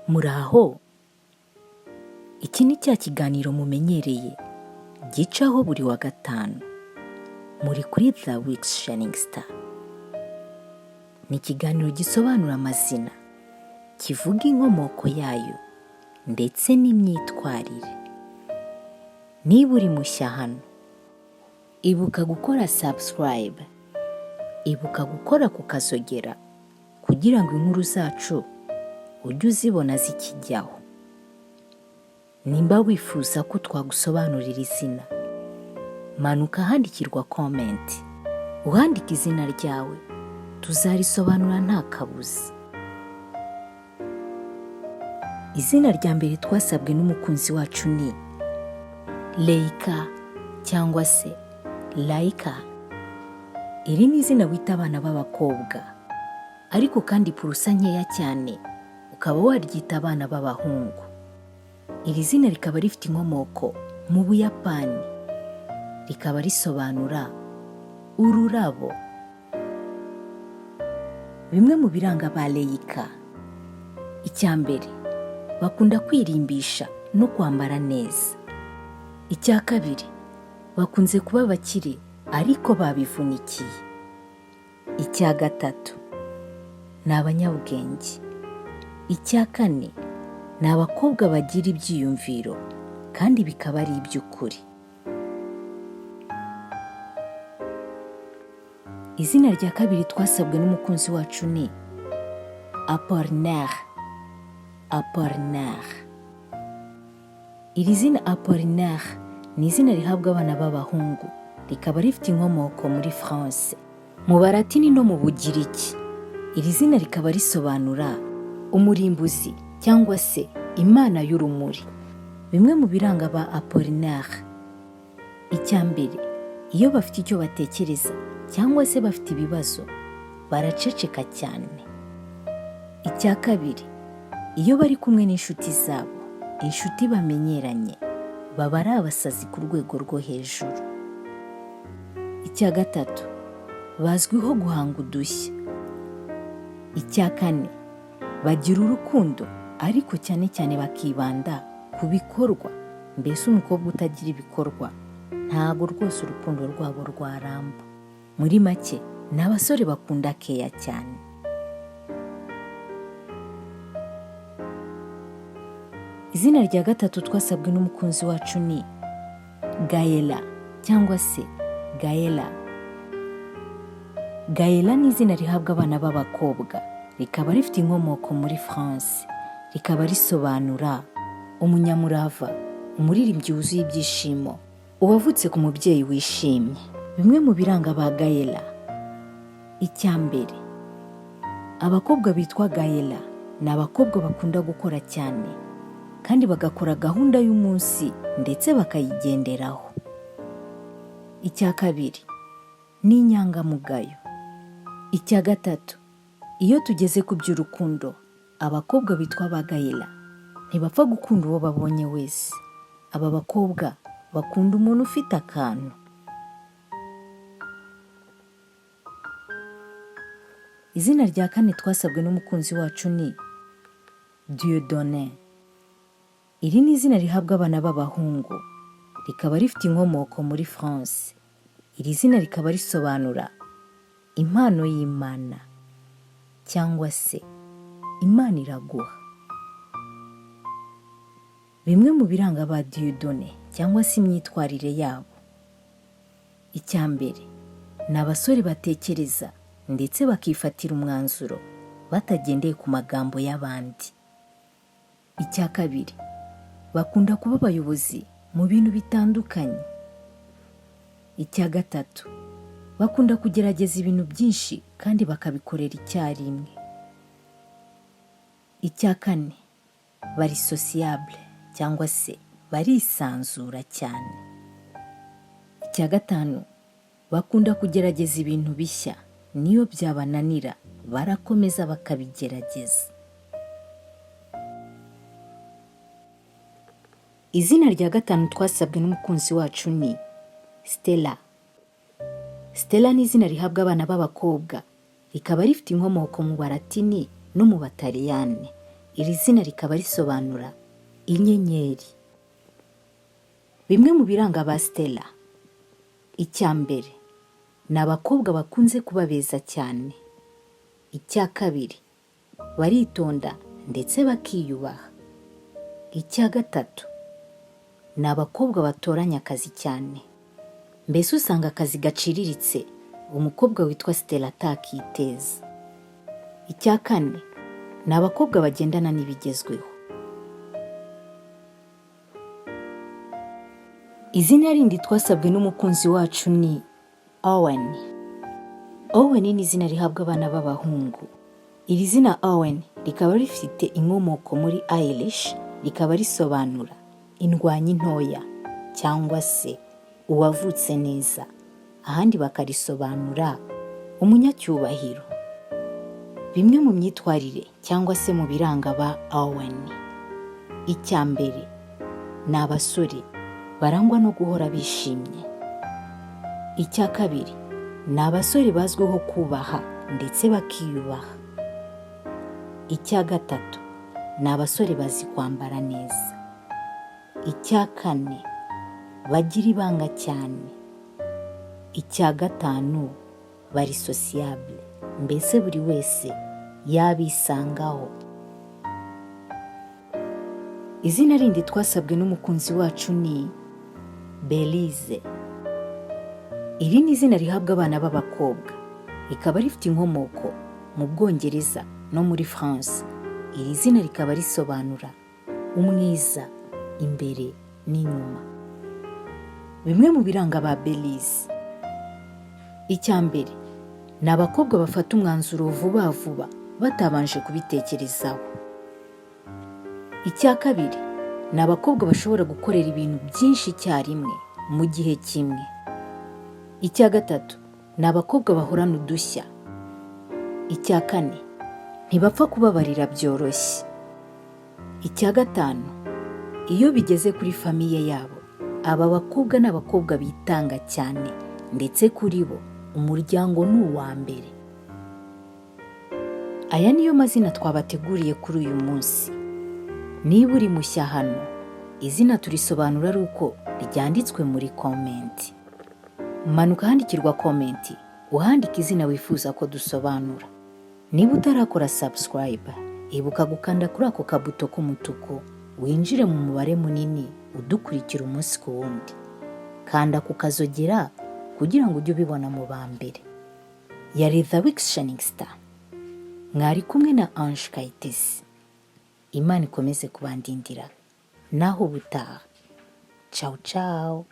Muraho, iki ni cya kiganiro mumenyereye gicaho buri wa gatanu. Muri kuri The Week's Shining Star. Ni ikiganiro gisobanura amazina, kivuga inkomoko yayo ndetse n'imyitwarire. Niba uri mushya hano, ibuka gukora subscribe, ibuka gukora ku kazogera kugira ngo inkuru zacu ujye uzibona zikijyaho. Nimba wifuza ko twagusobanurira izina, manuka handikirwa comment, uhandike izina ryawe, tuzarisobanura nta kabuza. Izina rya mbere twasabwe n'umukunzi wacu ni Raika cyangwa se Raika. Iri ni izina wita abana b'abakobwa, ariko kandi purusa nkeya cyane ukaba waryita abana b'abahungu. Iri zina rikaba rifite inkomoko mu Buyapani, rikaba risobanura ururabo. Bimwe mu biranga ba Raika: icya mbere, bakunda kwirimbisha no kwambara neza. Icya kabiri, bakunze kuba abakire ariko babivunikiye. Icya gatatu, ni abanyabwenge. Icya kane, ni abakobwa bagira ibyiyumviro kandi bikaba ari iby'ukuri. Izina rya kabiri twasabwe n'umukunzi wacu ni Appolinaire. Iri zina Appolinaire ni izina rihabwa abana b'abahungu, rikaba rifite inkomoko muri France, mu Baratini no mu Bugiriki. Iri zina rikaba risobanura umurimbuzi cyangwa se imana y'urumuri. Bimwe mu biranga ba Appolinaire: icya mbere, iyo bafite icyo batekereza cyangwa se bafite ibibazo, baraceceka cyane. Icya kabiri, iyo bari kumwe n'inshuti zabo, inshuti bamenyeranye, baba ari abasazi ku rwego rwo hejuru. Icya gatatu, bazwiho guhanga udushya. Icya kane, bagira urukundo ariko cyane cyane bakibanda ku bikorwa. Mbese umukobwa utagira ibikorwa ntabwo rwose urukundo rwabo rwaramba. Muri make, ni abasore bakunda keya cyane. Izina rya gatatu twasabwe n'umukunzi wacu ni Gaella cyangwa se Gaella. Gaella ni izina rihabwa abana b'abakobwa, rikaba rifite inkomoko muri France, rikaba risobanura umunyamurava, umuririmbyi wuzuye ibyishimo, uwavutse ku mubyeyi wishimye. Bimwe mu biranga ba Gaella: icya mbere, abakobwa bitwa Gaella ni abakobwa bakunda gukora cyane kandi bagakora gahunda y'umunsi ndetse bakayigenderaho. Icya kabiri, ni inyangamugayo. Icya gatatu, iyo tugeze ku by'urukundo, abakobwa bitwa ba Gaella ntibapfa gukunda uwo babonye wese. Aba bakobwa bakunda umuntu ufite akantu. Izina rya kane twasabwe n'umukunzi wacu ni Dieudonne. Iri ni izina rihabwa abana b'abahungu, rikaba rifite inkomoko muri France. Iri zina rikaba risobanura impano y'Imana cyangwa se Imana iraguha. Bimwe mu biranga ba Dieudonne cyangwa se imyitwarire yabo: icya mbere, ni abasore batekereza ndetse bakifatira umwanzuro batagendeye ku magambo y'abandi. Icya kabiri, bakunda kuba abayobozi mu bintu bitandukanye. Icya gatatu, bakunda kugerageza ibintu byinshi kandi bakabikorera icyarimwe. Icya kane, bari sociable cyangwa se barisanzura cyane. Icya gatanu, bakunda kugerageza ibintu bishya, niyo byabananira barakomeza bakabigerageza. Izina rya gatanu twasabwe n'umukunzi wacu ni Stella. Stella ni izina rihabwa abana b'abakobwa, rikaba rifite inkomoko mu Baratini no mu Bataliyani. iri zina rikaba risobanura inyenyeri. Bimwe mu biranga ba Stella: icya mbere, ni abakobwa bakunze kuba beza cyane. Icya kabiri, baritonda ndetse bakiyubaha. Icya gatatu, ni abakobwa batoranya akazi cyane. Mbese usanga akazi gaciriritse umukobwa witwa Stella atakiteza. Icya kane, ni abakobwa bagendana n'ibigezweho. Izina rindi twasabwe n'umukunzi wacu ni Owen. Owen ni izina rihabwa abana b'abahungu. Iri zina Owen rikaba rifite inkomoko muri Irish, rikaba risobanura indwanyi ntoya cyangwa se uwavutse neza. Ahandi bakarisobanura umunyacyubahiro. Bimwe mu myitwarire cyangwa se mu biranga ba Owen: icya mbere, ni abasore barangwa no guhora bishimye. Icya kabiri, ni abasore bazwiho kubaha ndetse bakiyubaha. Icya gatatu, ni abasore bazi kwambara neza. Icya kane, bagira ibanga cyane. Icya gatanu, bari sociable, mbese buri wese yabisangaho. Izina rindi twasabwe n'umukunzi wacu ni Belyse. Iri ni izina rihabwa abana b'abakobwa, rikaba rifite inkomoko mu Bwongereza no muri France. Iri zina rikaba risobanura umwiza imbere n'inyuma. Bimwe mu biranga ba Belyse: icya mbere, ni abakobwa bafata umwanzuro vuba vuba batabanje kubitekerezaho. Icya kabiri, ni abakobwa bashobora gukorera ibintu byinshi icyarimwe mu gihe kimwe. Icya gatatu, ni abakobwa bahorana udushya. Icya kane, ntibapfa kubabarira byoroshye. Icya gatanu, iyo bigeze kuri famiye yabo, aba bakobwa ni abakobwa bitanga cyane, ndetse kuri bo umuryango ni uwa mbere. Aya niyo mazina twabateguriye kuri uyu munsi. Niba uri mushya hano, izina turisobanura ari uko ryanditswe muri komenti. Manuka handikirwa komenti, uhandika izina wifuza ko dusobanura. Niba utarakora subscribe, ibuka gukanda kuri ako kabuto k'umutuku, winjire mu mubare munini udukurikira umunsi ku wundi. Kanda ku kazogera kugira ngo ujye ubibona mu ba mbere. Yari The Week's Shining Star. Mwari kumwe na Ange Kayitesi. Imana ikomeze kubandindira. Naho ubutaha. Ciao ciao.